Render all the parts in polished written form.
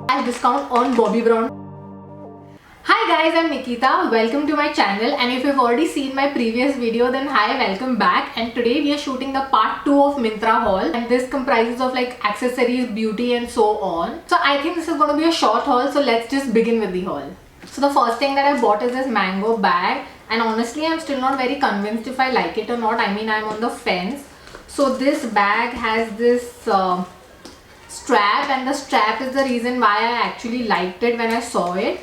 discount on Bobbi Brown. Hi guys, I'm Nikita. Welcome to my channel, and if you've already seen my previous video, then hi, welcome back. And today we are shooting the part 2 of Myntra haul, and this comprises of like accessories, beauty and so on. So I think this is going to be a short haul, so let's just begin with the haul. So the first thing that I bought is this mango bag, and honestly I'm still not very convinced if I like it or not. I mean, I'm on the fence. So this bag has this strap, and the strap is the reason why I actually liked it when I saw it.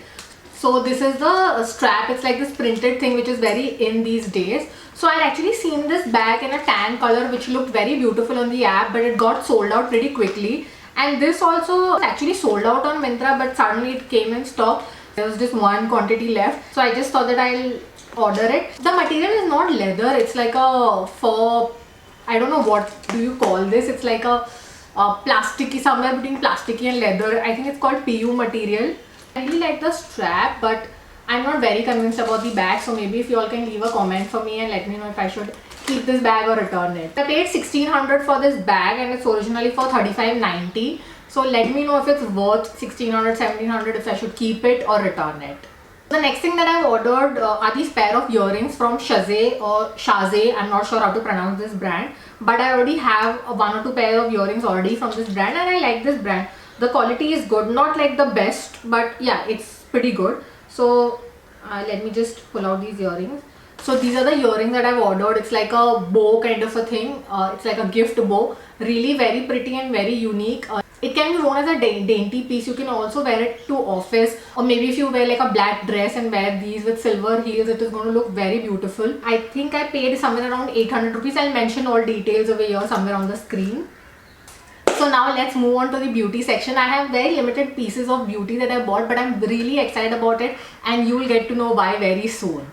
So this is the strap. It's like this printed thing which is very in these days. So I had actually seen this bag in a tan color which looked very beautiful on the app, but it got sold out pretty quickly. And this also actually sold out on Myntra, but suddenly it came in stock. There was just one quantity left, so I just thought that I'll order it. The material is not leather, it's like a fur, I don't know what do you call this. It's like a plasticky, somewhere between plasticky and leather. I think it's called PU material. I really like the strap, but I'm not very convinced about the bag, so maybe if you all can leave a comment for me and let me know if I should keep this bag or return it. I paid 1600 for this bag and it's originally for 35.90. So let me know if it's worth 1600, 1700, if I should keep it or return it. The next thing that I've ordered are these pair of earrings from Shazay or Shazay. I'm not sure how to pronounce this brand, but I already have one or two pair of earrings already from this brand, and I like this brand. The quality is good, not like the best, but yeah, it's pretty good. So let me just pull out these earrings. So these are the earrings that I've ordered. It's like a bow kind of a thing. It's like a gift bow. Really very pretty and very unique. It can be worn as a dainty piece. You can also wear it to office, or maybe if you wear like a black dress and wear these with silver heels, it is going to look very beautiful. I think I paid somewhere around 800 rupees. I'll mention all details over here somewhere on the screen. So now let's move on to the beauty section. I have very limited pieces of beauty that I bought, but I'm really excited about it, and you will get to know why very soon.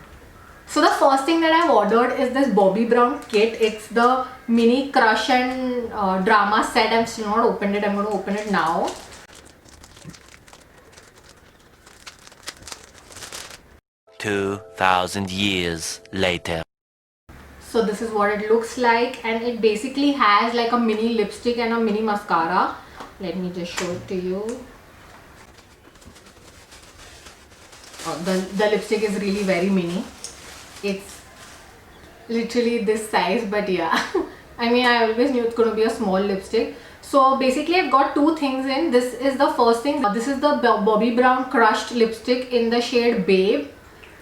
So the first thing that I've ordered is this Bobbi Brown kit. It's the mini crush and drama set. I'm still not opened it. I'm going to open it now. $2,000 later. So this is what it looks like, and it basically has like a mini lipstick and a mini mascara. Let me just show it to you. Oh, the lipstick is really very mini. It's literally this size, but yeah. I mean, I always knew it's going to be a small lipstick. So basically I've got two things in. This is the first thing. This is the Bobbi Brown crushed lipstick in the shade Babe.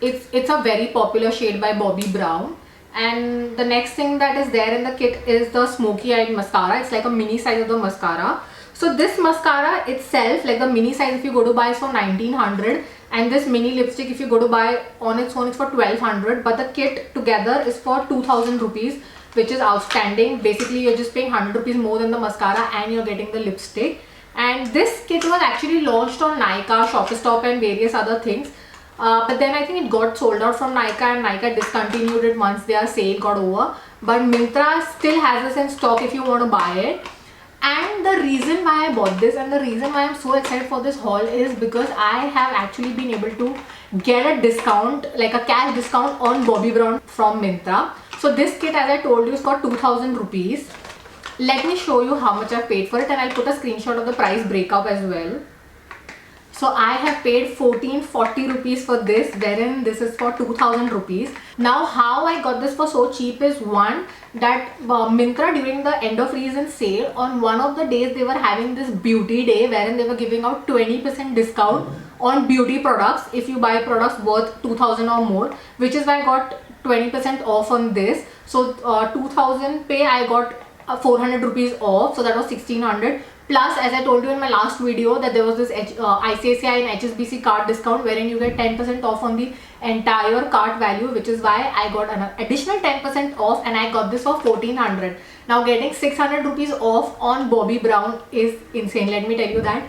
It's a very popular shade by Bobbi Brown. And the next thing that is there in the kit is the smoky eyed mascara. It's like a mini size of the mascara. So this mascara itself, like the mini size if you go to buy, is for 1900, and this mini lipstick if you go to buy on its own, it's for 1200, but the kit together is for 2000 rupees, which is outstanding. Basically you're just paying 100 rupees more than the mascara and you're getting the lipstick. And this kit was actually launched on Nykaa, Shopistop and various other things. But then I think it got sold out from Nykaa, and Nykaa discontinued it once their sale got over. But Myntra still has this in stock if you want to buy it. And the reason why I bought this and the reason why I'm so excited for this haul is because I have actually been able to get a discount, like a cash discount on Bobbi Brown from Myntra. So this kit, as I told you, is for 2000 rupees. Let me show you how much I paid for it, and I'll put a screenshot of the price breakup as well. So I have paid 1440 rupees for this, wherein this is for 2000 rupees. Now how I got this for so cheap is, one, that Myntra during the end of season sale, on one of the days they were having this beauty day wherein they were giving out 20% discount on beauty products if you buy products worth 2000 or more, which is why I got 20% off on this. So 2000 pay, I got 400 rupees off, so that was 1600. Plus, as I told you in my last video, that there was this ICICI and HSBC card discount wherein you get 10% off on the entire cart value, which is why I got an additional 10% off, and I got this for 1400. Now getting 600 rupees off on Bobbi Brown is insane. Let me tell you that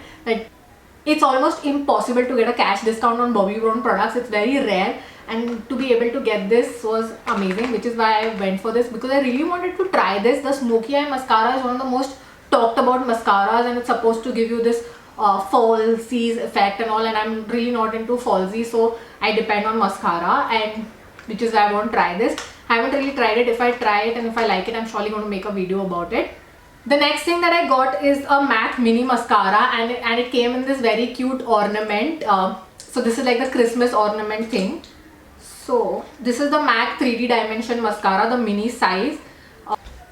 it's almost impossible to get a cash discount on Bobbi Brown products. It's very rare, and to be able to get this was amazing, which is why I went for this, because I really wanted to try this. The Smoky Eye Mascara is one of the most talked about mascaras, and it's supposed to give you this falsies effect and all, and I'm really not into falsies, so I depend on mascara, and which is why I want to try this. I haven't really tried it. If I try it and if I like it, I'm surely going to make a video about it. The next thing that I got is a MAC mini mascara, and it came in this very cute ornament. So this is like the Christmas ornament thing. So this is the MAC 3D Dimension mascara, the mini size.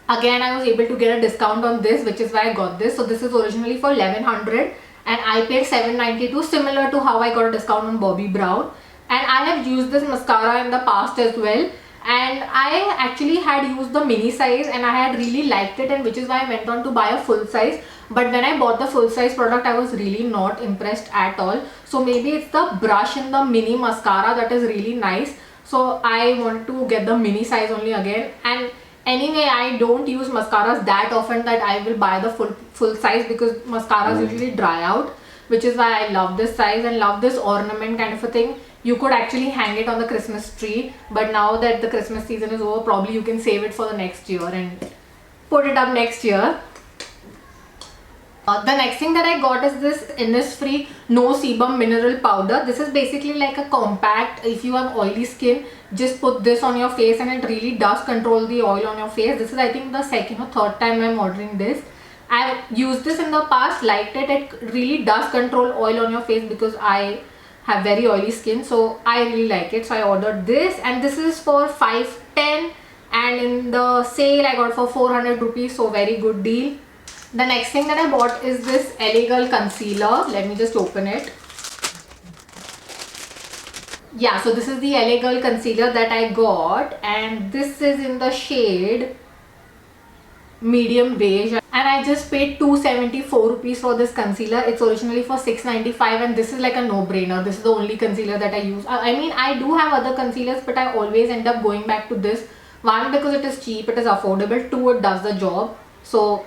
Again, I was able to get a discount on this, which is why I got this. So this is originally for 1100 and I paid 792, similar to how I got a discount on Bobbi Brown. And I have used this mascara in the past as well, and I actually had used the mini size and I had really liked it, and which is why I went on to buy a full size. But when I bought the full size product, I was really not impressed at all. So maybe it's the brush in the mini mascara that is really nice. So I want to get the mini size only again. And anyway, I don't use mascaras that often that I will buy the full size, because mascaras usually dry out, which is why I love this size and love this ornament kind of a thing. You could actually hang it on the Christmas tree, but now that the Christmas season is over, probably you can save it for the next year and put it up next year. The next thing that I got is this Innisfree No Sebum Mineral Powder. This is basically like a compact. If you have oily skin, just put this on your face and it really does control the oil on your face. This is, I think, the second or third time I'm ordering this. I've used this in the past, liked it. It really does control oil on your face because I have very oily skin, so I really like it. So I ordered this, and this is for 510, and in the sale I got for 400 rupees, so very good deal. The next thing that I bought is this LA Girl concealer. Let me just open it. Yeah, so this is the LA Girl concealer that I got, and this is in the shade medium beige, and I just paid 274 rupees for this concealer. It's originally for 695, and this is like a no-brainer. This is the only concealer that I use. I mean, I do have other concealers, but I always end up going back to this. One, because it is cheap, it is affordable. Two, it does the job. So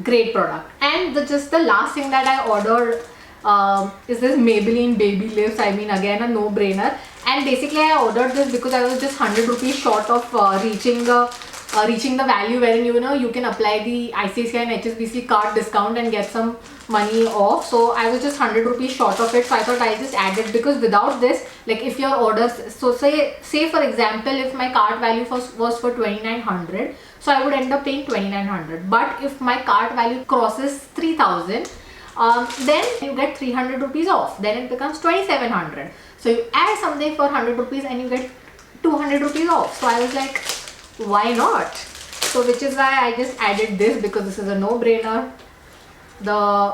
great product. And just the last thing that I ordered is this Maybelline Baby Lips. I mean, again, a no-brainer. And basically I ordered this because I was just 100 rupees short of reaching the value wherein you can apply the ICICI and HSBC card discount and get some money off. So I was just 100 rupees short of it, so I thought I just added, because without this, like if your orders, so say for example, if my cart value was for 2900, so I would end up paying 2900. But if my cart value crosses 3000, then you get 300 rupees off, then it becomes 2700. So you add something for 100 rupees and you get 200 rupees off. So I was like, why not? So which is why I just added this, because this is a no-brainer. The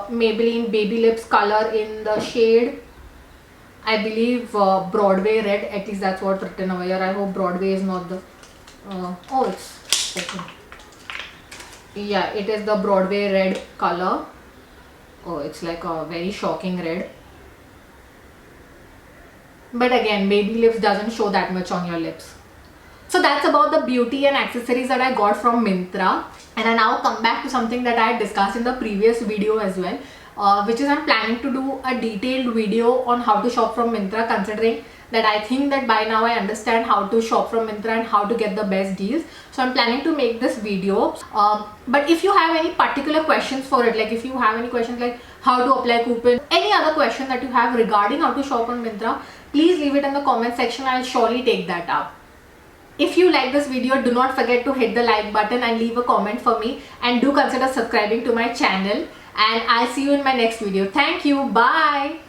Maybelline Baby Lips color in the shade, I believe, Broadway Red. At least that's what's written over here. I hope Broadway is not the oh, it's okay. Yeah, it is the Broadway Red color. Oh, it's like a very shocking red. But again, Baby Lips doesn't show that much on your lips. So that's about the beauty and accessories that I got from Myntra. And I now come back to something that I had discussed in the previous video as well, which is I'm planning to do a detailed video on how to shop from Myntra, considering that I think that by now I understand how to shop from Myntra and how to get the best deals. So I'm planning to make this video. But if you have any particular questions for it, like if you have any questions like how to apply coupon, any other question that you have regarding how to shop on Myntra, please leave it in the comment section. I'll surely take that up. If you like this video, do not forget to hit the like button and leave a comment for me, and do consider subscribing to my channel, and I'll see you in my next video. Thank you. Bye.